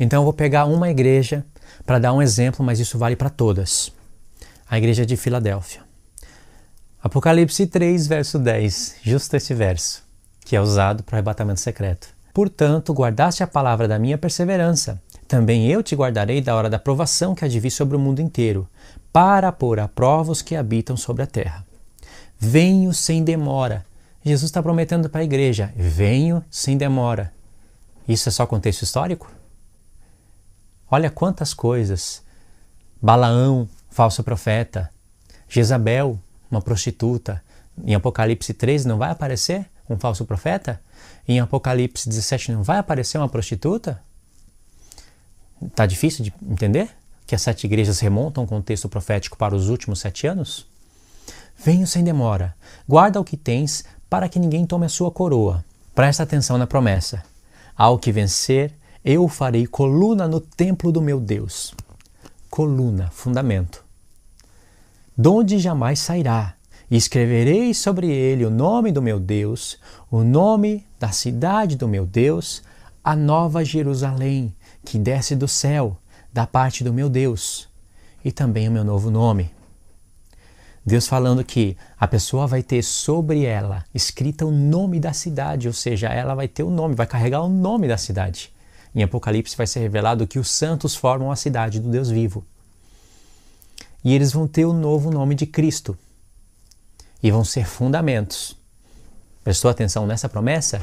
Então eu vou pegar uma igreja para dar um exemplo, mas isso vale para todas. A igreja de Filadélfia. Apocalipse 3, verso 10, justo esse verso, que é usado para o arrebatamento secreto. Portanto, guardaste a palavra da minha perseverança. Também eu te guardarei da hora da provação que há de vir sobre o mundo inteiro, para pôr à prova os que habitam sobre a terra. Venho sem demora. Jesus está prometendo para a igreja, venho sem demora. Isso é só contexto histórico? Olha quantas coisas. Balaão, falso profeta. Jezabel, uma prostituta. Em Apocalipse 13 não vai aparecer um falso profeta? Em Apocalipse 17 não vai aparecer uma prostituta? Está difícil de entender? Que as 7 igrejas remontam o contexto profético para os últimos 7 anos? Venho sem demora. Guarda o que tens para que ninguém tome a sua coroa. Presta atenção na promessa. Ao que vencer, eu farei coluna no templo do meu Deus. Coluna, fundamento. Donde jamais sairá. E escreverei sobre ele o nome do meu Deus, o nome da cidade do meu Deus, a nova Jerusalém, que desce do céu, da parte do meu Deus, e também o meu novo nome. Deus falando que a pessoa vai ter sobre ela escrita o nome da cidade, ou seja, ela vai ter o nome, vai carregar o nome da cidade. Em Apocalipse vai ser revelado que os santos formam a cidade do Deus vivo. E eles vão ter o novo nome de Cristo. E vão ser fundamentos. Prestou atenção nessa promessa?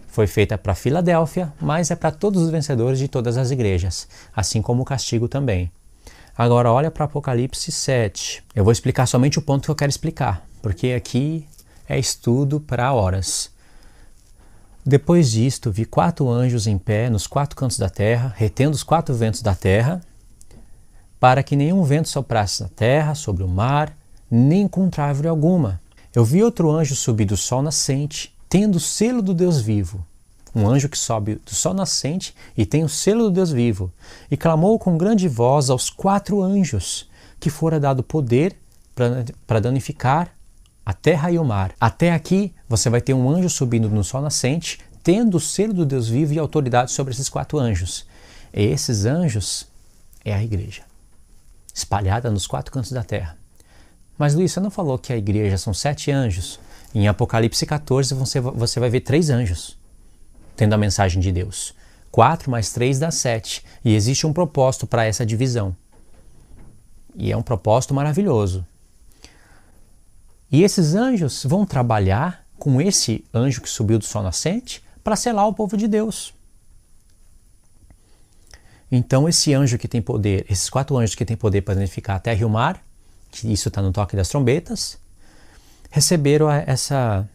Foi feita para Filadélfia, mas é para todos os vencedores de todas as igrejas, assim como o castigo também. Agora olha para Apocalipse 7. Eu vou explicar somente o ponto que eu quero explicar, porque aqui é estudo para horas. Depois disto, vi 4 anjos em pé nos 4 cantos da terra, retendo os 4 ventos da terra, para que nenhum vento soprasse na terra, sobre o mar, nem contra árvore alguma. Eu vi outro anjo subir do sol nascente, tendo o selo do Deus vivo. Um anjo que sobe do sol nascente e tem o selo do Deus vivo. E clamou com grande voz aos 4 anjos, que fora dado poder para danificar a terra e o mar. Até aqui você vai ter um anjo subindo no sol nascente, tendo o selo do Deus vivo e autoridade sobre esses 4 anjos. E esses anjos é a igreja, espalhada nos 4 cantos da terra. Mas Luiz, você não falou que a igreja são 7 anjos? Em Apocalipse 14 você vai ver 3 anjos tendo a mensagem de Deus. 4 mais 3 dá 7. E existe um propósito para essa divisão. E é um propósito maravilhoso. E esses anjos vão trabalhar com esse anjo que subiu do sol nascente para selar o povo de Deus. Então esse anjo que tem poder, esses 4 anjos que têm poder para danificar a terra e o mar, que isso está no toque das trombetas, receberam essa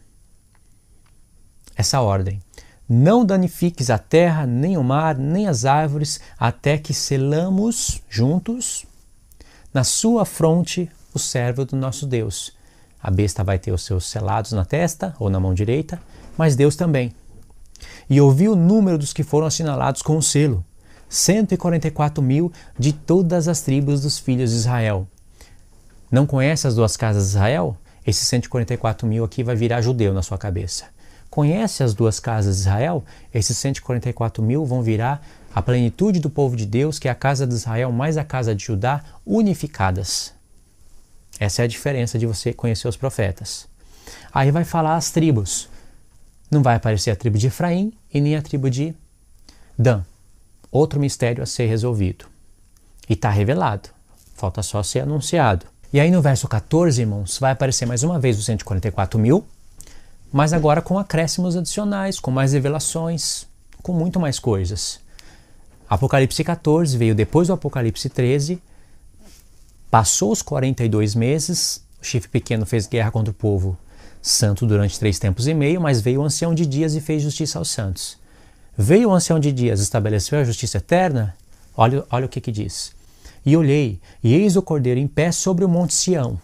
ordem. Não danifiques a terra, nem o mar, nem as árvores, até que selamos juntos na sua fronte o servo do nosso Deus. A besta vai ter os seus selados na testa ou na mão direita, mas Deus também. E ouvi o número dos que foram assinalados com o selo, 144.000 de todas as tribos dos filhos de Israel. Não conhece as 2 casas de Israel? Esse 144.000 aqui vai virar judeu na sua cabeça. Conhece as 2 casas de Israel? Esses 144.000 vão virar a plenitude do povo de Deus, que é a casa de Israel mais a casa de Judá, unificadas. Essa é a diferença de você conhecer os profetas. Aí vai falar as tribos. Não vai aparecer a tribo de Efraim e nem a tribo de Dan. Outro mistério a ser resolvido. E está revelado. Falta só ser anunciado. E aí no verso 14, irmãos, vai aparecer mais uma vez os 144.000, mas agora com acréscimos adicionais, com mais revelações, com muito mais coisas. Apocalipse 14 veio depois do Apocalipse 13, passou os 42 meses, o chifre pequeno fez guerra contra o povo santo durante 3 tempos e meio, mas veio o ancião de dias e fez justiça aos santos. Veio o ancião de dias, estabeleceu a justiça eterna. Olha o que diz. E olhei, e eis o cordeiro em pé sobre o monte Sião,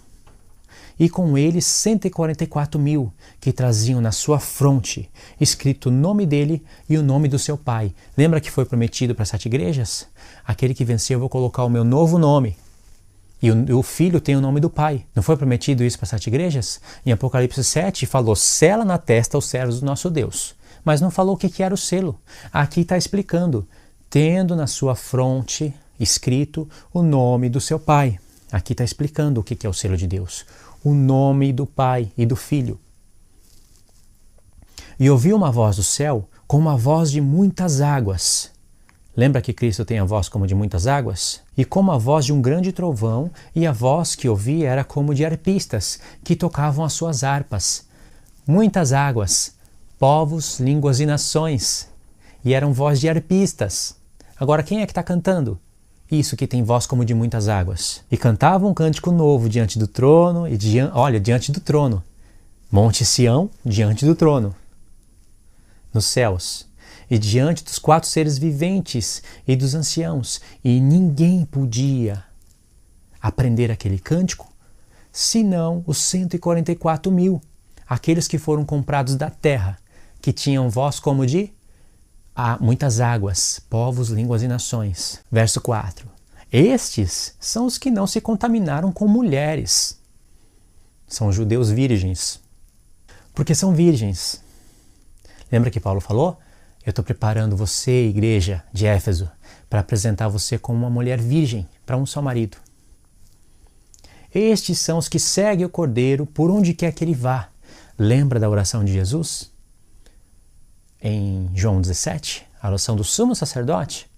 e com ele 144.000 que traziam na sua fronte escrito o nome dele e o nome do seu pai. Lembra que foi prometido para 7 igrejas? Aquele que venceu, eu vou colocar o meu novo nome. E o filho tem o nome do pai. Não foi prometido isso para 7 igrejas? Em Apocalipse 7 falou, sela na testa os servos do nosso Deus. Mas não falou o que era o selo. Aqui está explicando. tendo na sua fronte escrito o nome do seu Pai. Aqui está explicando o que é o selo de Deus. O nome do Pai e do Filho. E ouvi uma voz do céu como a voz de muitas águas. Lembra que Cristo tem a voz como de muitas águas? E como a voz de um grande trovão, e a voz que ouvi era como de arpistas, que tocavam as suas harpas. Muitas águas, povos, línguas e nações. E eram voz de arpistas. Agora quem é que está cantando? Isso que tem voz como de muitas águas. E cantavam um cântico novo diante do trono, diante do trono. Monte Sião, diante do trono. Nos céus. E diante dos 4 seres viventes e dos anciãos, e ninguém podia aprender aquele cântico, senão os 144.000, aqueles que foram comprados da terra, que tinham voz como de muitas águas, povos, línguas e nações. Verso 4. Estes são os que não se contaminaram com mulheres. São judeus virgens. Porque são virgens. Lembra que Paulo falou? Eu estou preparando você, igreja de Éfeso, para apresentar você como uma mulher virgem para um só marido. Estes são os que seguem o Cordeiro por onde quer que ele vá. Lembra da oração de Jesus? Em João 17, a oração do sumo sacerdote?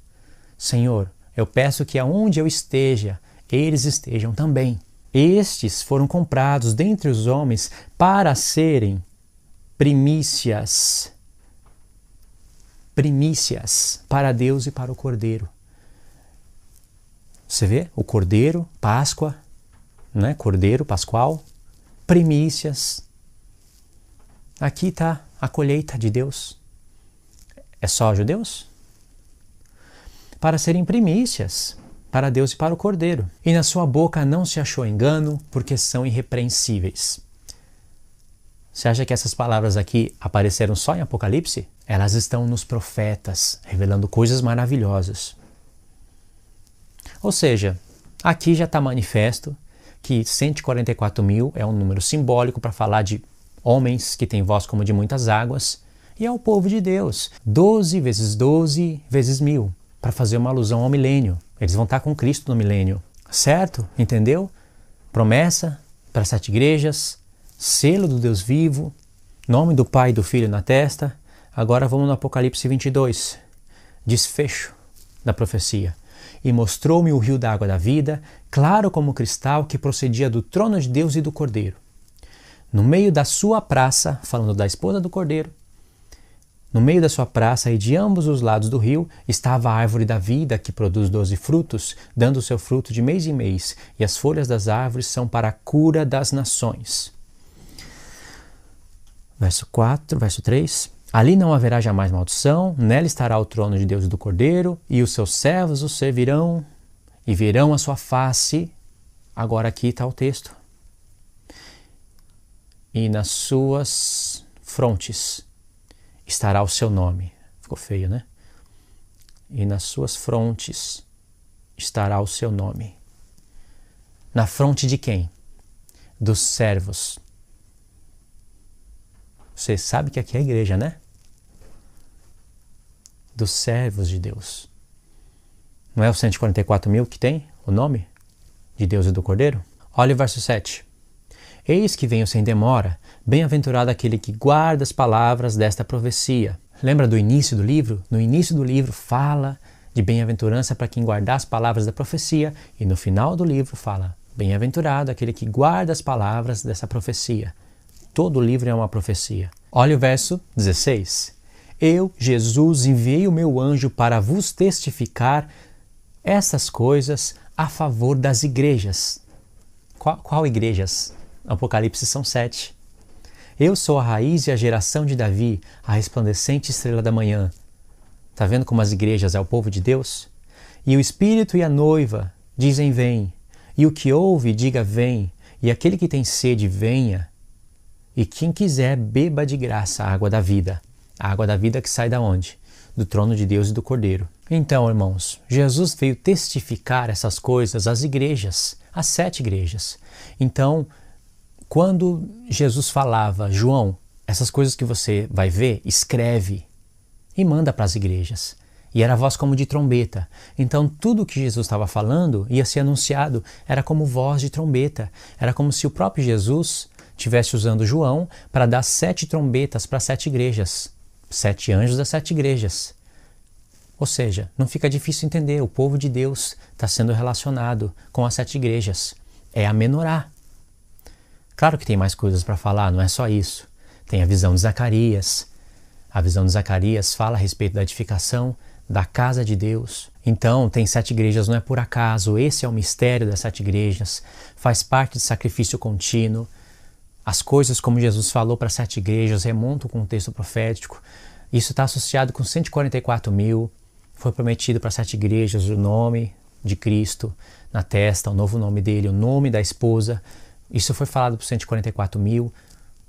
Senhor, eu peço que aonde eu esteja, eles estejam também. Estes foram comprados dentre os homens para serem primícias para Deus e para o Cordeiro. Você vê? O Cordeiro, Páscoa, né? Cordeiro, Pascual, primícias. Aqui está a colheita de Deus. É só judeus? Para serem primícias para Deus e para o Cordeiro. E na sua boca não se achou engano, porque são irrepreensíveis. Você acha que essas palavras aqui apareceram só em Apocalipse? Elas estão nos profetas, revelando coisas maravilhosas. Ou seja, aqui já está manifesto que 144.000 é um número simbólico para falar de homens que têm voz como de muitas águas, e é o povo de Deus. 12 vezes 12 vezes 1.000, para fazer uma alusão ao milênio. Eles vão estar com Cristo no milênio. Certo? Entendeu? Promessa para 7 igrejas, selo do Deus vivo, nome do Pai e do Filho na testa. Agora vamos no Apocalipse 22, desfecho da profecia. E mostrou-me o rio da água da vida, claro como cristal, que procedia do trono de Deus e do Cordeiro. No meio da sua praça, falando da esposa do Cordeiro, no meio da sua praça e de ambos os lados do rio, estava a árvore da vida, que produz 12 frutos, dando o seu fruto de mês em mês, e as folhas das árvores são para a cura das nações. Verso 3. Ali não haverá jamais maldição, nela estará o trono de Deus e do Cordeiro, e os seus servos o servirão, e verão a sua face. Agora aqui está o texto. E nas suas frontes estará o seu nome. Ficou feio, né? E nas suas frontes estará o seu nome. Na fronte de quem? Dos servos. Você sabe que aqui é a igreja, né? Dos servos de Deus. Não é os 144.000 que tem o nome de Deus e do Cordeiro? Olha o verso 7. Eis que venho sem demora, bem-aventurado aquele que guarda as palavras desta profecia. Lembra do início do livro? No início do livro fala de bem-aventurança para quem guardar as palavras da profecia, e no final do livro fala, bem-aventurado aquele que guarda as palavras dessa profecia. Todo o livro é uma profecia. Olha o verso 16. Eu, Jesus, enviei o meu anjo para vos testificar essas coisas a favor das igrejas. Qual igrejas? Apocalipse são 7. Eu sou a raiz e a geração de Davi, a resplandecente estrela da manhã. Está vendo como as igrejas é o povo de Deus? E o Espírito e a noiva dizem vem. E o que ouve diga vem. E aquele que tem sede venha. E quem quiser, beba de graça a água da vida. A água da vida que sai da onde? Do trono de Deus e do Cordeiro. Então, irmãos, Jesus veio testificar essas coisas às igrejas, às 7 igrejas. Então, quando Jesus falava, João, essas coisas que você vai ver, escreve e manda para as igrejas. E era voz como de trombeta. Então tudo o que Jesus estava falando ia ser anunciado, era como voz de trombeta. Era como se o próprio Jesus estivesse usando João para dar 7 trombetas para 7 igrejas. 7 anjos das 7 igrejas. Ou seja, não fica difícil entender, o povo de Deus está sendo relacionado com as 7 igrejas. É a menorá. Claro que tem mais coisas para falar, não é só isso. Tem a visão de Zacarias. A visão de Zacarias fala a respeito da edificação da casa de Deus. Então, tem 7 igrejas, não é por acaso. Esse é o mistério das 7 igrejas. Faz parte do sacrifício contínuo. As coisas como Jesus falou para 7 igrejas remontam com o texto profético. Isso está associado com 144 mil. Foi prometido para 7 igrejas o nome de Cristo na testa, o novo nome dele, o nome da esposa. Isso foi falado para 144 mil.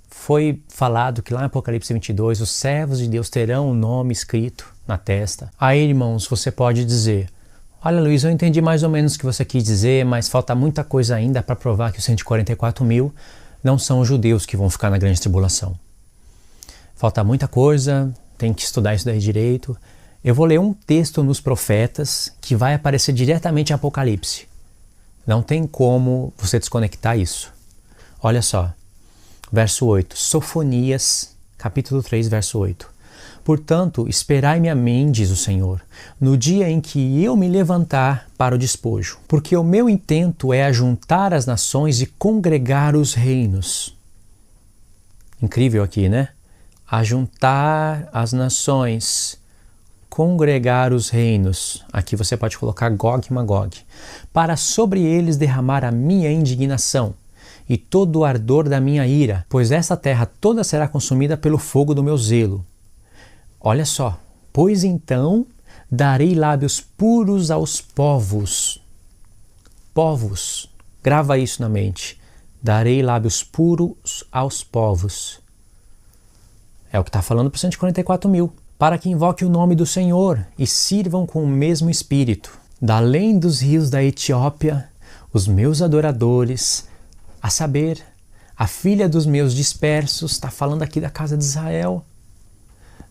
Foi falado que lá em Apocalipse 22 os servos de Deus terão o nome escrito na testa. Aí, irmãos, você pode dizer: olha, Luiz, eu entendi mais ou menos o que você quis dizer, mas falta muita coisa ainda para provar que os 144 mil não são os judeus que vão ficar na grande tribulação. Falta muita coisa, tem que estudar isso daí direito. Eu vou ler um texto nos profetas que vai aparecer diretamente em Apocalipse. Não tem como você desconectar isso. Olha só. Verso 8, Sofonias, capítulo 3, verso 8. Portanto, esperai-me a mim, diz o Senhor, no dia em que eu me levantar para o despojo, porque o meu intento é ajuntar as nações e congregar os reinos. Incrível aqui, né? Ajuntar as nações, congregar os reinos. Aqui você pode colocar Gog e Magog. Para sobre eles derramar a minha indignação e todo o ardor da minha ira, pois esta terra toda será consumida pelo fogo do meu zelo. Olha só, pois então darei lábios puros aos povos. Povos, grava isso na mente. Darei lábios puros aos povos. É o que está falando para os 144 mil. Para que invoque o nome do Senhor e sirvam com o mesmo espírito. Da além dos rios da Etiópia, os meus adoradores, a saber, a filha dos meus dispersos, está falando aqui da casa de Israel,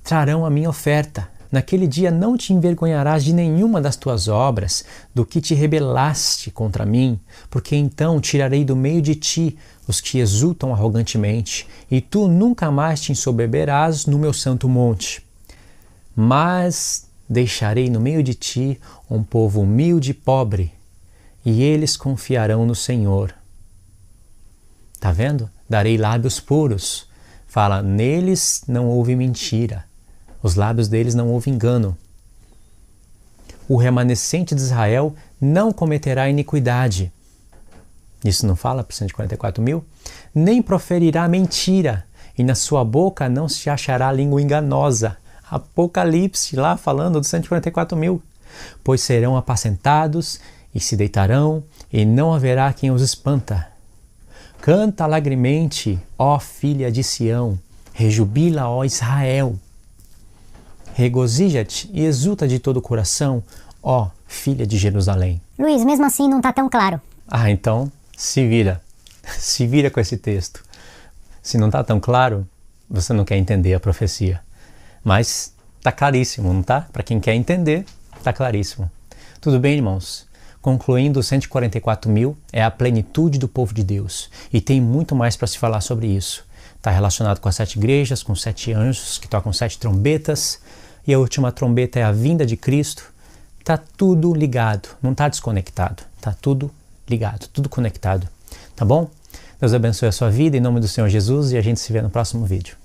trarão a minha oferta. Naquele dia não te envergonharás de nenhuma das tuas obras, do que te rebelaste contra mim, porque então tirarei do meio de ti os que exultam arrogantemente, e tu nunca mais te ensoberberás no meu santo monte. Mas deixarei no meio de ti um povo humilde e pobre, e eles confiarão no Senhor. Tá vendo? Darei lábios puros. Fala, neles não houve mentira. Os lábios deles não houve engano. O remanescente de Israel não cometerá iniquidade. Isso não fala para 144 mil? Nem proferirá mentira, e na sua boca não se achará língua enganosa. Apocalipse, lá falando dos 144 mil. Pois serão apacentados e se deitarão, e não haverá quem os espanta. Canta alegremente, ó filha de Sião, rejubila, ó Israel. Regozija-te e exulta de todo o coração, ó filha de Jerusalém. Luiz, mesmo assim não está tão claro. Ah, então se vira. Se vira com esse texto. Se não está tão claro, você não quer entender a profecia. Mas está claríssimo, não está? Para quem quer entender, está claríssimo. Tudo bem, irmãos? Concluindo, 144 mil é a plenitude do povo de Deus. E tem muito mais para se falar sobre isso. Está relacionado com as 7 igrejas, com 7 anjos que tocam 7 trombetas. E a última trombeta é a vinda de Cristo. Está tudo ligado, não está desconectado. Está tudo ligado, tudo conectado. Tá bom? Deus abençoe a sua vida em nome do Senhor Jesus e a gente se vê no próximo vídeo.